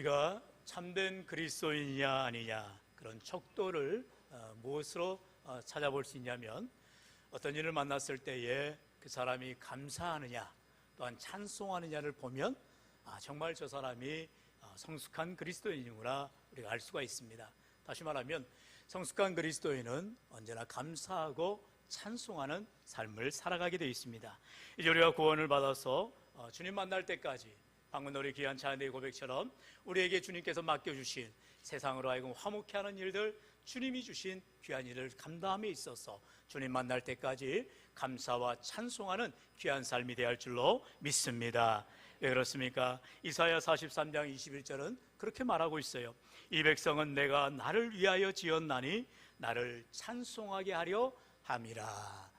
우리가 참된 그리스도인이냐 아니냐, 그런 척도를 무엇으로 찾아볼 수 있냐면, 어떤 일을 만났을 때에 그 사람이 감사하느냐 또한 찬송하느냐를 보면 정말 저 사람이 성숙한 그리스도인이구나 우리가 알 수가 있습니다. 다시 말하면 성숙한 그리스도인은 언제나 감사하고 찬송하는 삶을 살아가게 되어 있습니다. 이제 우리가 구원을 받아서 주님 만날 때까지 방금 우리 귀한 찬양의 고백처럼 우리에게 주님께서 맡겨주신 세상으로 하여금 화목해 하는 일들, 주님이 주신 귀한 일을 감당함에 있어서 주님 만날 때까지 감사와 찬송하는 귀한 삶이 되어야 할 줄로 믿습니다. 왜 그렇습니까? 이사야 43장 21절은 그렇게 말하고 있어요. 이 백성은 내가 나를 위하여 지었나니 나를 찬송하게 하려 함이라.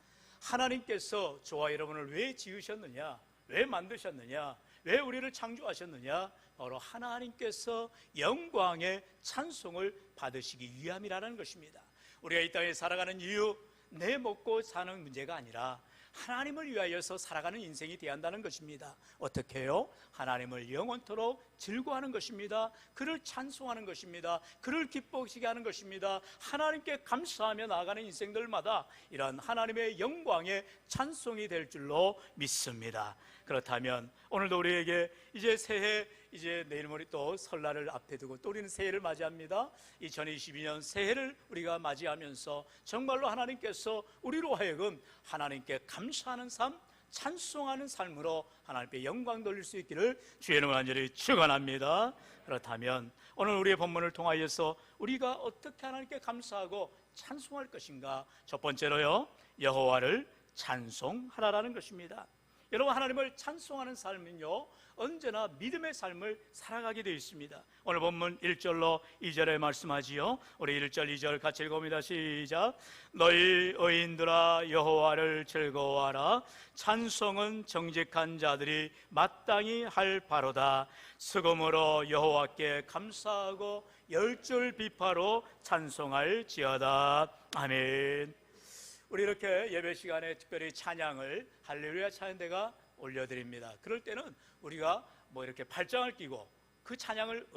하나님께서 저와 여러분을 왜 지으셨느냐, 왜 만드셨느냐, 왜 우리를 창조하셨느냐? 바로 하나님께서 영광의 찬송을 받으시기 위함이라는 것입니다. 우리가 이 땅에 살아가는 이유, 내 먹고 사는 문제가 아니라 하나님을 위하여서 살아가는 인생이 되어야 한다는 것입니다. 어떻게 해요? 하나님을 영원토록 즐거워하는 것입니다. 그를 찬송하는 것입니다. 그를 기뻐하시게 하는 것입니다. 하나님께 감사하며 나아가는 인생들마다 이러한 하나님의 영광의 찬송이 될 줄로 믿습니다. 그렇다면 오늘도 우리에게 이제 새해, 이제 내일 모레 또 설날을 앞에 두고 또 우리는 새해를 맞이합니다. 2022년 새해를 우리가 맞이하면서 정말로 하나님께서 우리로 하여금 하나님께 감사하는 삶, 찬송하는 삶으로 하나님께 영광 돌릴 수 있기를 주의 이름으로 간절히 축원합니다. 그렇다면 오늘 우리의 본문을 통하여서 우리가 어떻게 하나님께 감사하고 찬송할 것인가? 첫 번째로요, 여호와를 찬송하라라는 것입니다. 여러분, 하나님을 찬송하는 삶은요 언제나 믿음의 삶을 살아가게 되어 있습니다. 오늘 본문 1절로 2절에 말씀하지요. 우리 1절 2절 같이 읽어봅니다. 시작. 너희 의인들아 여호와를 즐거워하라. 찬송은 정직한 자들이 마땅히 할 바로다. 수금으로 여호와께 감사하고 열줄 비파로 찬송할지어다. 아멘. 우리 이렇게 예배 시간에 특별히 찬양을 할렐루야 찬양대가 올려드립니다. 그럴 때는 우리가 이렇게 발장을 끼고 그 찬양을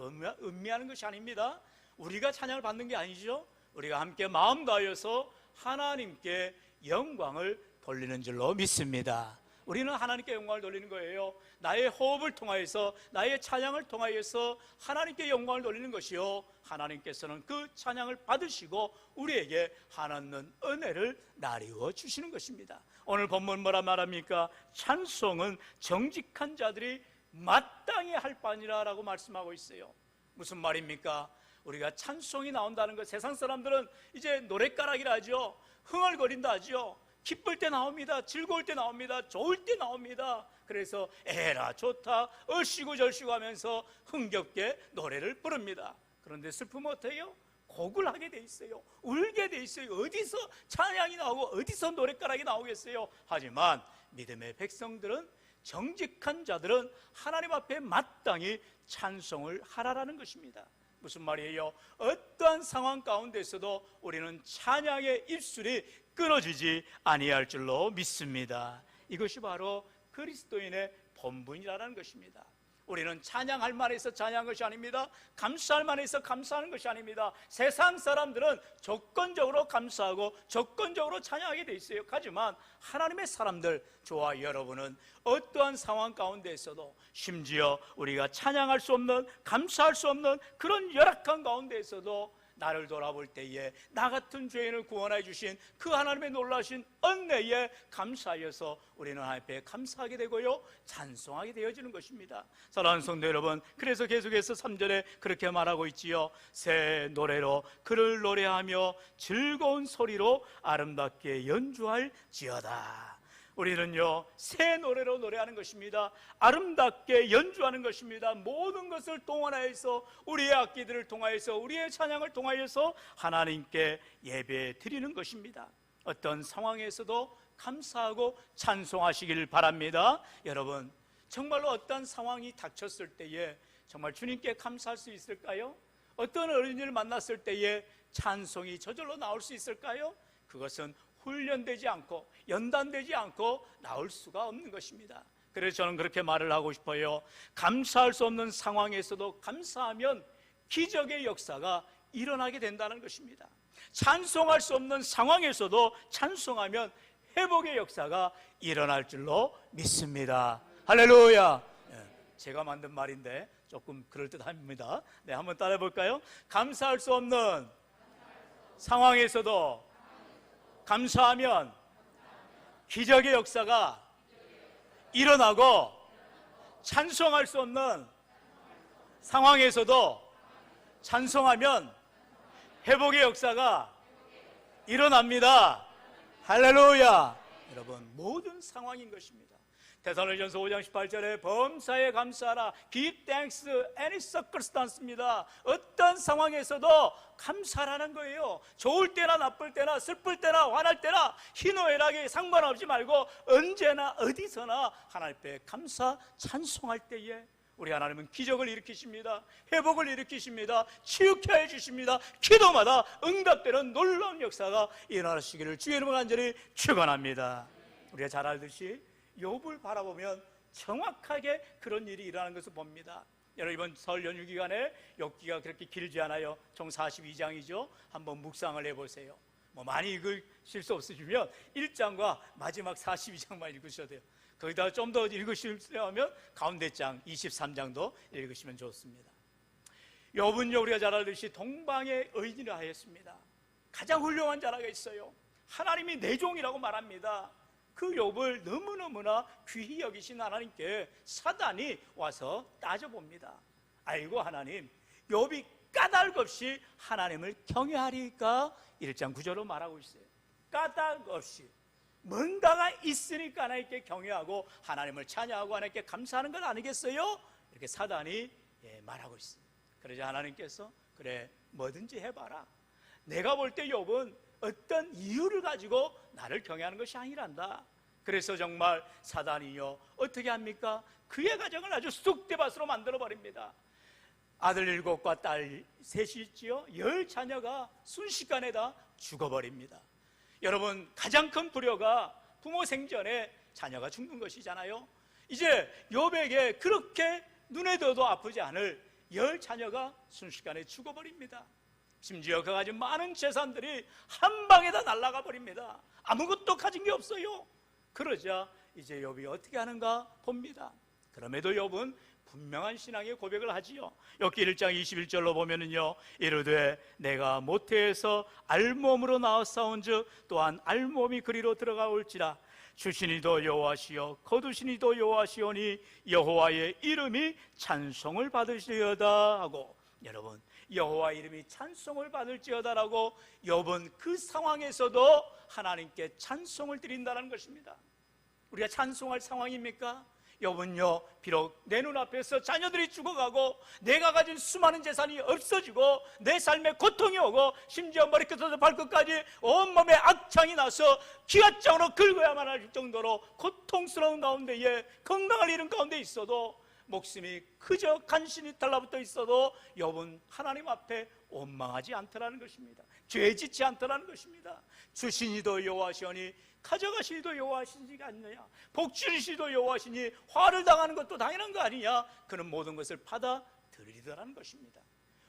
음미하는 것이 아닙니다. 우리가 찬양을 받는 게 아니죠. 우리가 함께 마음 다하여서 하나님께 영광을 돌리는 줄로 믿습니다. 우리는 하나님께 영광을 돌리는 거예요. 나의 호흡을 통하여서, 나의 찬양을 통하여서 하나님께 영광을 돌리는 것이요, 하나님께서는 그 찬양을 받으시고 우리에게 하나님 은혜를 나누어 주시는 것입니다. 오늘 본문 뭐라 말합니까? 찬송은 정직한 자들이 마땅히 할 바니라 라고 말씀하고 있어요. 무슨 말입니까? 우리가 찬송이 나온다는 것, 세상 사람들은 이제 노랫가락이라 하죠. 흥얼거린다 하죠. 기쁠 때 나옵니다. 즐거울 때 나옵니다. 좋을 때 나옵니다. 그래서 에라 좋다 얼씨구 절씨구 하면서 흥겹게 노래를 부릅니다. 그런데 슬프면 어떻게 해요? 곡을 하게 돼 있어요. 울게 돼 있어요. 어디서 찬양이 나오고 어디서 노랫가락이 나오겠어요? 하지만 믿음의 백성들은, 정직한 자들은 하나님 앞에 마땅히 찬송을 하라라는 것입니다. 무슨 말이에요? 어떠한 상황 가운데서도 우리는 찬양의 입술이 끊어지지 아니할 줄로 믿습니다. 이것이 바로 그리스도인의 본분이라는 것입니다. 우리는 찬양할 만해서 찬양한 것이 아닙니다. 감사할 만해서 감사하는 것이 아닙니다. 세상 사람들은 조건적으로 감사하고 조건적으로 찬양하게 돼 있어요. 하지만 하나님의 사람들, 저와 여러분은 어떠한 상황 가운데에서도, 심지어 우리가 찬양할 수 없는, 감사할 수 없는 그런 열악한 가운데에서도 나를 돌아볼 때에 나 같은 죄인을 구원해 주신 그 하나님의 놀라신 은혜에 감사하여서 우리는 하나님 앞에 감사하게 되고요, 찬송하게 되어지는 것입니다. 사랑하는 성도 여러분, 그래서 계속해서 3절에 그렇게 말하고 있지요. 새 노래로 그를 노래하며 즐거운 소리로 아름답게 연주할지어다. 우리는요 새 노래로 노래하는 것입니다. 아름답게 연주하는 것입니다. 모든 것을 동원하여서, 우리의 악기들을 통하여서, 우리의 찬양을 통하여서 하나님께 예배 드리는 것입니다. 어떤 상황에서도 감사하고 찬송하시길 바랍니다. 여러분, 정말로 어떤 상황이 닥쳤을 때에 정말 주님께 감사할 수 있을까요? 어떤 어린이를 만났을 때에 찬송이 저절로 나올 수 있을까요? 그것은 훈련되지 않고 연단되지 않고 나올 수가 없는 것입니다. 그래서 저는 그렇게 말을 하고 싶어요. 감사할 수 없는 상황에서도 감사하면 기적의 역사가 일어나게 된다는 것입니다. 찬송할 수 없는 상황에서도 찬송하면 회복의 역사가 일어날 줄로 믿습니다. 할렐루야. 제가 만든 말인데 조금 그럴듯합니다. 네, 한번 따라해 볼까요? 감사할 수 없는 상황에서도 감사하면 기적의 역사가 일어나고, 찬송할 수 없는 상황에서도 찬송하면 회복의 역사가 일어납니다. 할렐루야. 여러분, 모든 상황인 것입니다. 데살로니가전서 5장 18절에 범사에 감사하라, give thanks any circumstance입니다. 어떤 상황에서도 감사라는 거예요. 좋을 때나 나쁠 때나 슬플 때나 화날 때나 희노애락에 상관없이 말고 언제나 어디서나 하나님 앞에 감사 찬송할 때에 우리 하나님은 기적을 일으키십니다. 회복을 일으키십니다. 치유케 해주십니다. 기도마다 응답되는 놀라운 역사가 일어나시기를 주의 이름으로 간절히 축원합니다. 우리가 잘 알듯이 욥을 바라보면 정확하게 그런 일이 일어나는 것을 봅니다. 여러분, 이번 설 연휴 기간에 욥기가 그렇게 길지 않아요. 총 42장이죠. 한번 묵상을 해보세요. 많이 읽으실 수 없으시면 1장과 마지막 42장만 읽으셔도 돼요. 거기다가 좀 더 읽으시려면 가운데 장 23장도 읽으시면 좋습니다. 욥은요, 우리가 잘 알듯이 동방의 의인이라 하였습니다. 가장 훌륭한 자라가 있어요. 하나님이 내 종이라고 말합니다. 그 욥을 너무너무나 귀히 여기신 하나님께 사단이 와서 따져봅니다. 아이고 하나님, 욥이 까닭 없이 하나님을 경외하리까? 1장 9절로 말하고 있어요. 까닭 없이 뭔가가 있으니까 하나님께 경외하고 하나님을 찬양하고 하나님께 감사하는 것 아니겠어요? 이렇게 사단이 말하고 있습니다. 그러자 하나님께서 그래, 뭐든지 해봐라. 내가 볼 때 욥은 어떤 이유를 가지고 나를 경외하는 것이 아니란다. 그래서 정말 사단이요, 어떻게 합니까? 그의 가정을 아주 쑥대밭으로 만들어버립니다. 아들 7과 딸 3이 있지요. 10자녀가 순식간에 다 죽어버립니다. 여러분, 가장 큰 불효가 부모 생전에 자녀가 죽는 것이잖아요. 이제 욥에게 그렇게 눈에 둬도 아프지 않을 10자녀가 순식간에 죽어버립니다. 심지어 그가 가진 많은 재산들이 한 방에 다 날아가 버립니다. 아무것도 가진 게 없어요. 그러자 이제 욥이 어떻게 하는가 봅니다. 그럼에도 욥은 분명한 신앙의 고백을 하지요. 욥기 1장 21절로 보면은요, 이르되 내가 모태에서 알몸으로 나왔사온즉 또한 알몸이 그리로 들어가올지라. 주시니도 여호와시여 거두시니도 여호와시오니 여호와의 이름이 찬송을 받으시려다 하고, 여러분, 여호와 이름이 찬송을 받을지어다라고 욥은 그 상황에서도 하나님께 찬송을 드린다는 것입니다. 우리가 찬송할 상황입니까? 욥은요, 비록 내 눈앞에서 자녀들이 죽어가고 내가 가진 수많은 재산이 없어지고 내 삶에 고통이 오고 심지어 머리끝에서 발끝까지 온몸에 악창이 나서 기아장으로 긁어야만 할 정도로 고통스러운 가운데에 건강을 잃은 가운데 있어도, 목숨이 그저 간신히 달라붙어 있어도 욥은 하나님 앞에 원망하지 않더라는 것입니다. 죄짓지 않더라는 것입니다. 주시니도 여호와시오니 가져가시니도 여호와시니가 아니냐, 복주시니도 여호와시니 화를 당하는 것도 당연한 거 아니냐, 그는 모든 것을 받아들이더라는 것입니다.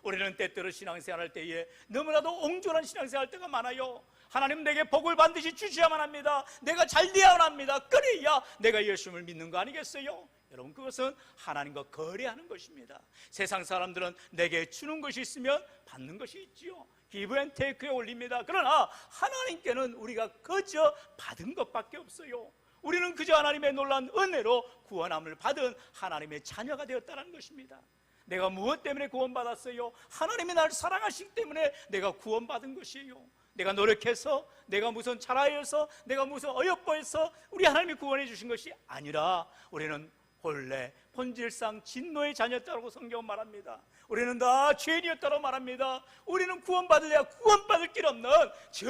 우리는 때때로 신앙생활할 때에 너무나도 옹졸한 신앙생활할 때가 많아요. 하나님 내게 복을 반드시 주셔야만 합니다. 내가 잘 되어야만 합니다. 그래야 내가 예수님을 믿는 거 아니겠어요? 여러분, 그것은 하나님과 거래하는 것입니다. 세상 사람들은 내게 주는 것이 있으면 받는 것이 있지요. 기브 앤 테이크에 올립니다. 그러나 하나님께는 우리가 그저 받은 것밖에 없어요. 우리는 그저 하나님의 놀라운 은혜로 구원함을 받은 하나님의 자녀가 되었다는 것입니다. 내가 무엇 때문에 구원받았어요? 하나님이 나를 사랑하시기 때문에 내가 구원받은 것이에요. 내가 노력해서, 내가 무슨 잘하여서, 내가 무슨 어여뻐해서 우리 하나님이 구원해 주신 것이 아니라 우리는 본래 본질상 진노의 자녀였다고 성경은 말합니다. 우리는 다 죄인이었다고 말합니다. 우리는 구원받으려야 구원받을 길 없는 저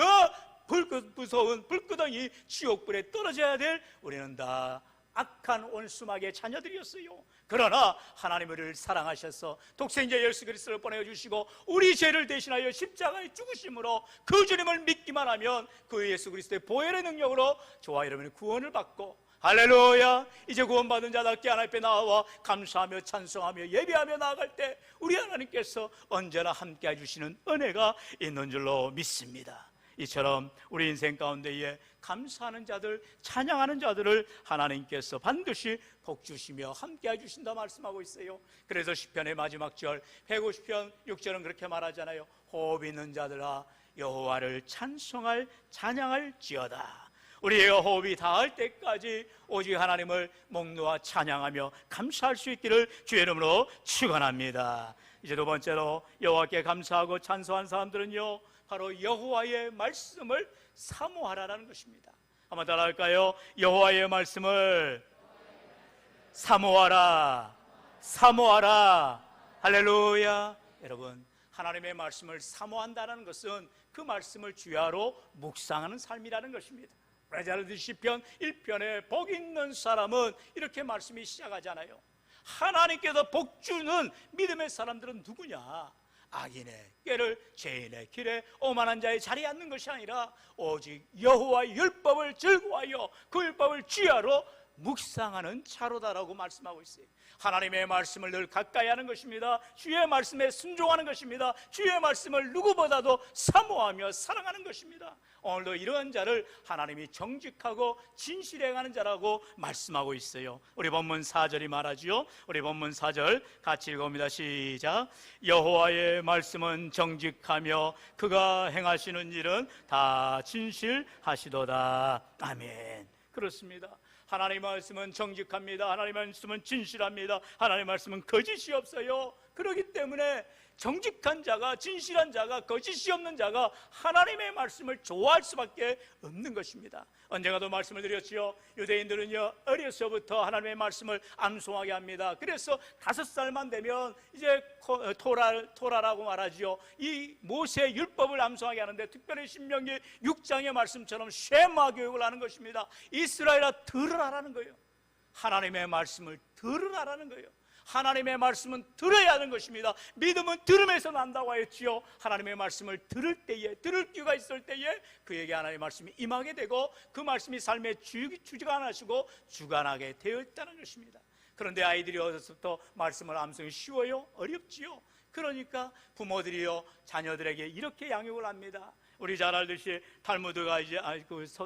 무서운 불구덩이 지옥불에 떨어져야 될, 우리는 다 악한 원수막의 자녀들이었어요. 그러나 하나님 우리를 사랑하셔서 독생자 예수 그리스도를 보내주시고 우리 죄를 대신하여 십자가에 죽으심으로 그 주님을 믿기만 하면 그 예수 그리스도의 보혈의 능력으로 저와 여러분이 구원을 받고 할렐루야. 이제 구원받은 자답게 하나님 앞에 나와 감사하며 찬송하며 예배하며 나아갈 때 우리 하나님께서 언제나 함께 해주시는 은혜가 있는 줄로 믿습니다. 이처럼 우리 인생 가운데에 감사하는 자들, 찬양하는 자들을 하나님께서 반드시 복주시며 함께 해주신다 말씀하고 있어요. 그래서 시편의 마지막 절 150편 6절은 그렇게 말하잖아요. 호흡 있는 자들아 여호와를 찬송할 찬양할지어다. 우리의 호흡이 닿을 때까지 오직 하나님을 목놓아 찬양하며 감사할 수 있기를 주의 이름으로 축원합니다. 이제 두 번째로 여호와께 감사하고 찬송한 사람들은요, 바로 여호와의 말씀을 사모하라라는 것입니다. 한번 따라할까요? 여호와의 말씀을 사모하라, 사모하라. 할렐루야. 여러분, 하나님의 말씀을 사모한다는 것은 그 말씀을 주야로 묵상하는 삶이라는 것입니다. 잘 알듯이 시편 1편에 복 있는 사람은 이렇게 말씀이 시작하잖아요. 하나님께서 복 주는 믿음의 사람들은 누구냐? 악인의 꾀를 죄인의 길에 오만한 자의 자리에 앉는 것이 아니라 오직 여호와의 율법을 즐거워하여 그 율법을 주야로 묵상하는 자로다라고 말씀하고 있어요. 하나님의 말씀을 늘 가까이 하는 것입니다. 주의 말씀에 순종하는 것입니다. 주의 말씀을 누구보다도 사모하며 사랑하는 것입니다. 오늘도 이러한 자를 하나님이 정직하고 진실에 행하는 자라고 말씀하고 있어요. 우리 본문 4절이 말하지요. 우리 본문 4절 같이 읽어봅니다. 시작. 여호와의 말씀은 정직하며 그가 행하시는 일은 다 진실하시도다. 아멘. 그렇습니다. 하나님의 말씀은 정직합니다. 하나님의 말씀은 진실합니다. 하나님의 말씀은 거짓이 없어요. 그렇기 때문에 정직한 자가, 진실한 자가, 거짓이 없는 자가 하나님의 말씀을 좋아할 수밖에 없는 것입니다. 언젠가도 말씀을 드렸지요. 유대인들은요, 어려서부터 하나님의 말씀을 암송하게 합니다. 그래서 5살만 되면 이제 토라라고 말하지요. 이 모세 율법을 암송하게 하는데, 특별히 신명기 6장의 말씀처럼 쉐마 교육을 하는 것입니다. 이스라엘아 들으라라는 거예요. 하나님의 말씀을 들으라라는 거예요. 하나님의 말씀은 들어야 하는 것입니다. 믿음은 들음에서 난다고 하였지요. 하나님의 말씀을 들을 때에, 들을 귀가 있을 때에 그에게 하나님의 말씀이 임하게 되고 그 말씀이 삶에 주관하시고 주관하게 되어 있다는 것입니다. 그런데 아이들이 어려서부터 말씀을 암송이 쉬워요? 어렵지요. 그러니까 부모들이요, 자녀들에게 이렇게 양육을 합니다. 우리 잘 알듯이 탈무드가 이제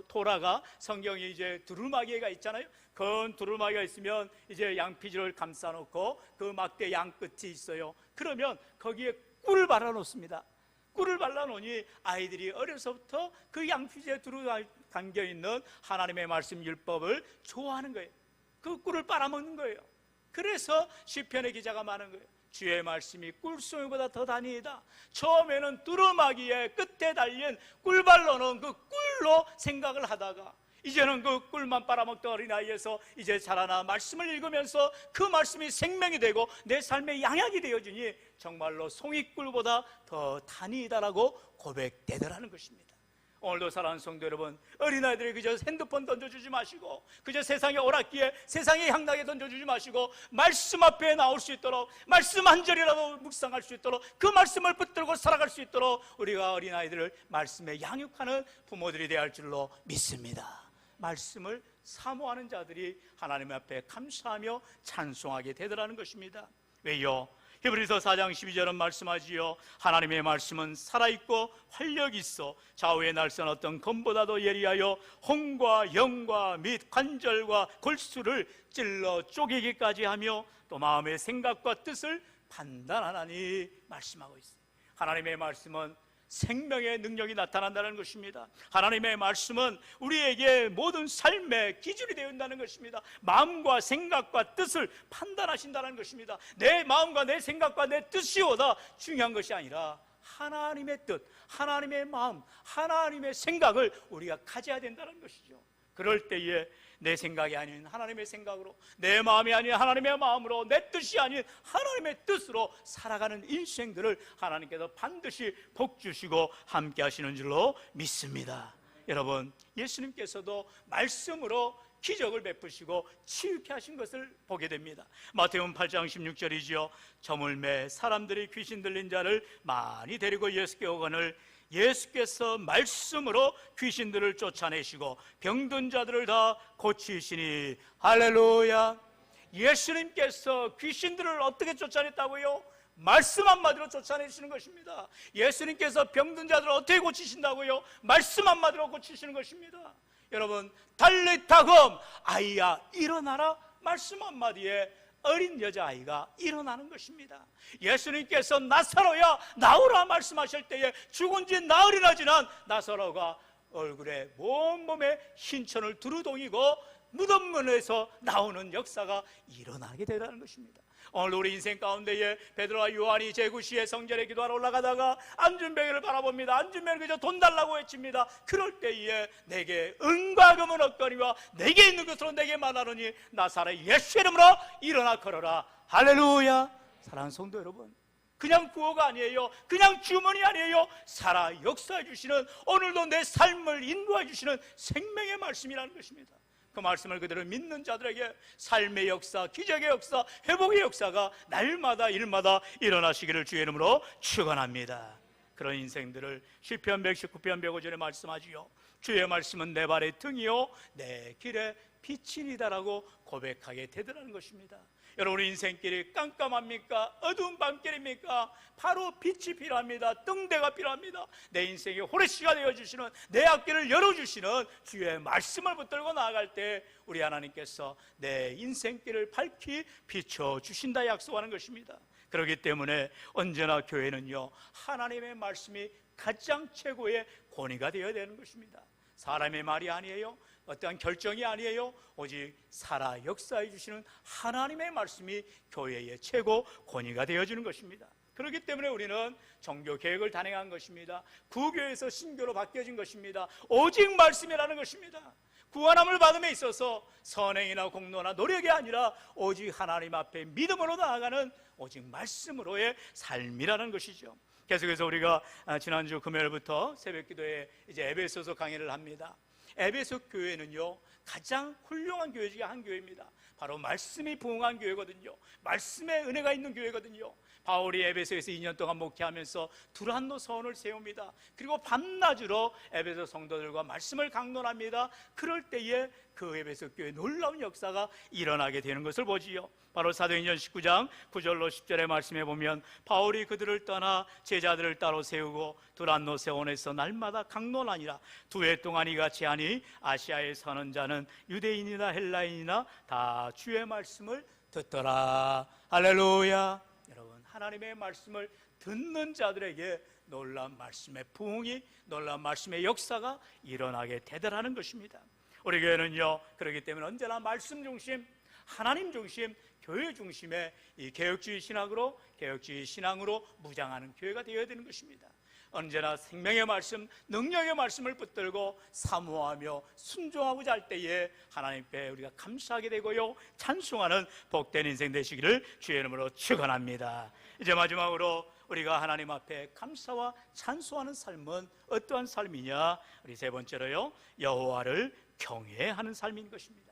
토라가 성경이 이제 두루마기가 있잖아요. 건 두루마기가 있으면 이제 양피지를 감싸놓고 그 막대 양 끝이 있어요. 그러면 거기에 꿀을 발라 놓습니다. 꿀을 발라 놓으니 아이들이 어려서부터 그 양피지에 두루 담겨 있는 하나님의 말씀 율법을 좋아하는 거예요. 그 꿀을 빨아먹는 거예요. 그래서 시편의 기자가 많은 거예요. 주의 말씀이 꿀송이보다 더 다니이다. 처음에는 두루마기에 끝에 달린 꿀발로는 그 꿀로 생각을 하다가 이제는 그 꿀만 빨아먹던 어린아이에서 이제 자라나 말씀을 읽으면서 그 말씀이 생명이 되고 내 삶의 양약이 되어지니 정말로 송이꿀보다 더 다니이다라고 고백되더라는 것입니다. 오늘도 사랑하는 성도 여러분, 어린아이들이 그저 핸드폰 던져주지 마시고, 그저 세상의 오락기에 세상의 향락에 던져주지 마시고, 말씀 앞에 나올 수 있도록, 말씀 한 절이라도 묵상할 수 있도록, 그 말씀을 붙들고 살아갈 수 있도록 우리가 어린아이들을 말씀에 양육하는 부모들이 되어야 할 줄로 믿습니다. 말씀을 사모하는 자들이 하나님 앞에 감사하며 찬송하게 되더라는 것입니다. 왜요? 히브리서 4장 12절은 말씀하지요. 하나님의 말씀은 살아있고 활력이 있어 좌우의 날선 어떤 검보다도 예리하여 혼과 영과 및 관절과 골수를 찔러 쪼개기까지 하며 또 마음의 생각과 뜻을 판단하나니 말씀하고 있어요. 하나님의 말씀은 생명의 능력이 나타난다는 것입니다. 하나님의 말씀은 우리에게 모든 삶의 기준이 되어 있다는 것입니다. 마음과 생각과 뜻을 판단하신다는 것입니다. 내 마음과 내 생각과 내 뜻이오다 중요한 것이 아니라 하나님의 뜻, 하나님의 마음, 하나님의 생각을 우리가 가져야 된다는 것이죠. 그럴 때에 내 생각이 아닌 하나님의 생각으로, 내 마음이 아닌 하나님의 마음으로, 내 뜻이 아닌 하나님의 뜻으로 살아가는 인생들을 하나님께서 반드시 복 주시고 함께 하시는 줄로 믿습니다. 여러분, 예수님께서도 말씀으로 기적을 베푸시고 치유케 하신 것을 보게 됩니다. 마태복음 8장 16절이지요. 저물매 사람들이 귀신 들린 자를 많이 데리고 예수께 오거늘 예수께서 말씀으로 귀신들을 쫓아내시고 병든 자들을 다 고치시니 할렐루야. 예수님께서 귀신들을 어떻게 쫓아냈다고요? 말씀 한마디로 쫓아내시는 것입니다. 예수님께서 병든 자들을 어떻게 고치신다고요? 말씀 한마디로 고치시는 것입니다. 여러분, 달리타금 아이야 일어나라 말씀 한마디에 어린 여자아이가 일어나는 것입니다. 예수님께서 나사로야 나오라 말씀하실 때에 죽은 지 나흘이나 지난 나사로가 얼굴에 온몸에 흰천을 두루동이고 무덤문에서 나오는 역사가 일어나게 되라는 것입니다. 오늘 우리 인생 가운데에 베드로와 요한이 제9시에 성전에 기도하러 올라가다가 안준뱅이를 바라봅니다. 안준뱅이는 그저 돈 달라고 외칩니다. 그럴 때에 내게 은과 금은 없거니와 내게 있는 것으로 내게 말하노니 나사렛 예수의 이름으로 일어나 걸어라. 할렐루야. 사랑하는 성도 여러분, 그냥 구호가 아니에요. 그냥 주문이 아니에요. 살아 역사해 주시는, 오늘도 내 삶을 인도해 주시는 생명의 말씀이라는 것입니다. 그 말씀을 그대로 믿는 자들에게 삶의 역사, 기적의 역사, 회복의 역사가 날마다 일마다 일어나시기를 주의 이름으로 축원합니다. 그런 인생들을 시편 119편 105절에 말씀하지요. 주의 말씀은 내 발의 등이요 내 길의 빛이니다라고 고백하게 되더라는 것입니다. 여러분, 인생길이 깜깜합니까? 어두운 밤길입니까? 바로 빛이 필요합니다. 등대가 필요합니다. 내 인생의 호레시가 되어주시는, 내 앞길을 열어주시는 주의 말씀을 붙들고 나아갈 때 우리 하나님께서 내 인생길을 밝히 비춰주신다 약속하는 것입니다. 그렇기 때문에 언제나 교회는요, 하나님의 말씀이 가장 최고의 권위가 되어야 되는 것입니다. 사람의 말이 아니에요. 어떠한 결정이 아니에요. 오직 살아 역사해 주시는 하나님의 말씀이 교회의 최고 권위가 되어주는 것입니다. 그렇기 때문에 우리는 종교 개혁을 단행한 것입니다. 구교에서 신교로 바뀌어진 것입니다. 오직 말씀이라는 것입니다. 구원함을 받음에 있어서 선행이나 공로나 노력이 아니라 오직 하나님 앞에 믿음으로 나아가는 오직 말씀으로의 삶이라는 것이죠. 계속해서 우리가 지난주 금요일부터 새벽기도에 이제 에베소서 강의를 합니다. 에베소 교회는요, 가장 훌륭한 교회 중에 한 교회입니다. 바로 말씀이 부응한 교회거든요. 말씀의 은혜가 있는 교회거든요. 바울이 에베소에서 2년 동안 목회하면서 두란노 서원을 세웁니다. 그리고 밤낮으로 에베소 성도들과 말씀을 강론합니다. 그럴 때에 그 에베소 교회에 놀라운 역사가 일어나게 되는 것을 보지요. 바로 사도행전 19장 9절로 10절의 말씀에 보면 바울이 그들을 떠나 제자들을 따로 세우고 두란노 세원에서 날마다 강론하니라. 2해 동안 이같이 하니 아시아에 사는 자는 유대인이나 헬라인이나 다 주의 말씀을 듣더라. 할렐루야. 여러분, 하나님의 말씀을 듣는 자들에게 놀라운 말씀의 부흥이, 놀라운 말씀의 역사가 일어나게 되더라는 것입니다. 우리 교회는요, 그렇기 때문에 언제나 말씀 중심, 하나님 중심, 교회 중심의 이 개혁주의 신앙으로 무장하는 교회가 되어야 되는 것입니다. 언제나 생명의 말씀, 능력의 말씀을 붙들고 사모하며 순종하고자 할 때에 하나님께 우리가 감사하게 되고요, 찬송하는 복된 인생 되시기를 주의 이름으로 축원합니다. 이제 마지막으로 우리가 하나님 앞에 감사와 찬송하는 삶은 어떠한 삶이냐? 우리 세 번째로요, 여호와를 경외하는 삶인 것입니다.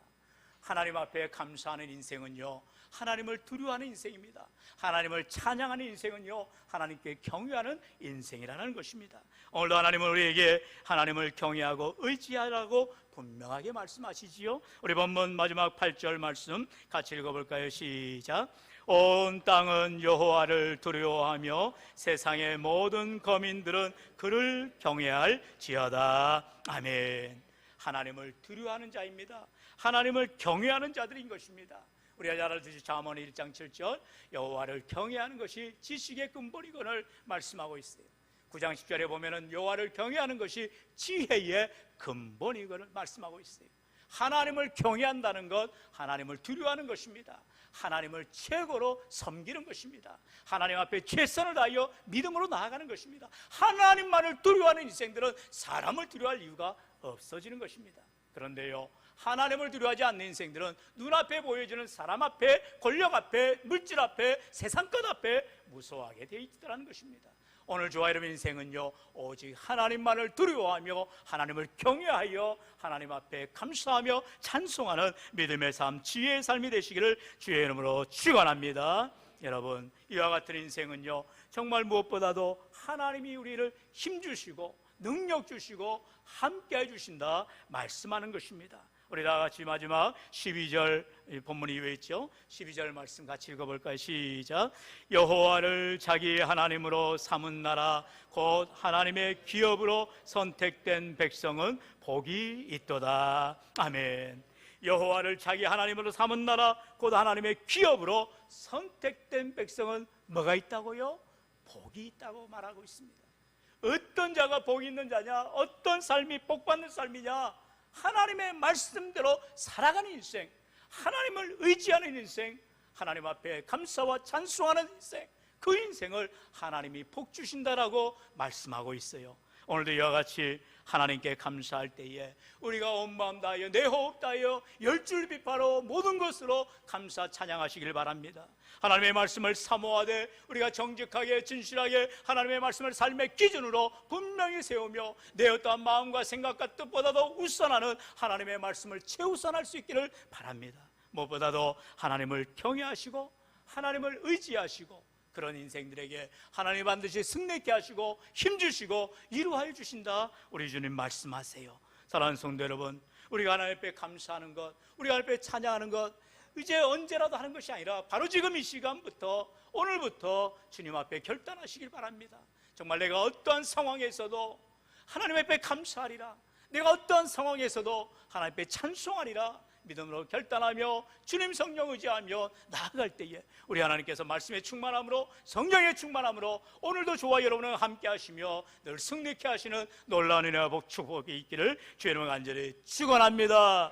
하나님 앞에 감사하는 인생은요, 하나님을 두려워하는 인생입니다. 하나님을 찬양하는 인생은요, 하나님께 경외하는 인생이라는 것입니다. 오늘도 하나님은 우리에게 하나님을 경외하고 의지하라고 분명하게 말씀하시지요. 우리 본문 마지막 8절 말씀 같이 읽어볼까요? 시작. 온 땅은 여호와를 두려워하며 세상의 모든 거민들은 그를 경외할지어다. 아멘. 하나님을 두려워하는 자입니다. 하나님을 경외하는 자들인 것입니다. 우리가 잘 알듯이 잠언 1장 7절 여호와를 경외하는 것이 지식의 근본이건을 말씀하고 있어요. 9장 10절에 보면은 여호와를 경외하는 것이 지혜의 근본이건을 말씀하고 있어요. 하나님을 경외한다는 것, 하나님을 두려워하는 것입니다. 하나님을 최고로 섬기는 것입니다. 하나님 앞에 최선을 다하여 믿음으로 나아가는 것입니다. 하나님만을 두려워하는 인생들은 사람을 두려워할 이유가 없어지는 것입니다. 그런데요, 하나님을 두려워하지 않는 인생들은 눈앞에 보여지는 사람 앞에, 권력 앞에, 물질 앞에, 세상 것 앞에 무서워하게 되어 있다는 것입니다. 오늘 저와 여러분 인생은요, 오직 하나님만을 두려워하며 하나님을 경외하여 하나님 앞에 감사하며 찬송하는 믿음의 삶, 지혜의 삶이 되시기를 주의 이름으로 축원합니다. 여러분, 이와 같은 인생은요, 정말 무엇보다도 하나님이 우리를 힘주시고 능력 주시고 함께 해주신다 말씀하는 것입니다. 우리 다 같이 마지막 12절 본문 이후에 있죠. 12절 말씀 같이 읽어볼까요? 시작. 여호와를 자기 하나님으로 삼은 나라 곧 하나님의 기업으로 선택된 백성은 복이 있도다. 아멘. 여호와를 자기 하나님으로 삼은 나라 곧 하나님의 기업으로 선택된 백성은 뭐가 있다고요? 복이 있다고 말하고 있습니다. 어떤 자가 복이 있는 자냐? 어떤 삶이 복받는 삶이냐? 하나님의 말씀대로 살아가는 인생, 하나님을 의지하는 인생, 하나님 앞에 감사와 찬송하는 인생, 그 인생을 하나님이 복 주신다라고 말씀하고 있어요. 오늘도 이와 같이 하나님께 감사할 때에 우리가 온 마음 다하여 내 호흡 다하여 열줄 비파로 모든 것으로 감사 찬양하시길 바랍니다. 하나님의 말씀을 사모하되 우리가 정직하게 진실하게 하나님의 말씀을 삶의 기준으로 분명히 세우며 내 어떠한 마음과 생각과 뜻보다도 우선하는 하나님의 말씀을 최우선할 수 있기를 바랍니다. 무엇보다도 하나님을 경외하시고 하나님을 의지하시고 그런 인생들에게 하나님 반드시 승리케 하시고 힘주시고 이루하여 주신다 우리 주님 말씀하세요. 사랑하는 성도 여러분, 우리가 하나님 앞에 감사하는 것, 우리가 하나님 앞에 찬양하는 것 이제 언제라도 하는 것이 아니라 바로 지금 이 시간부터 오늘부터 주님 앞에 결단하시길 바랍니다. 정말 내가 어떠한 상황에서도 하나님 앞에 감사하리라, 내가 어떠한 상황에서도 하나님 앞에 찬송하리라 믿음으로 결단하며 주님 성령 의지하며 나아갈 때에 우리 하나님께서 말씀의 충만함으로 성령의 충만함으로 오늘도 저와 여러분과 함께 하시며 늘 승리케 하시는 놀라운 은혜와 복 축복이 있기를 주의 이름으로 간절히 축원합니다.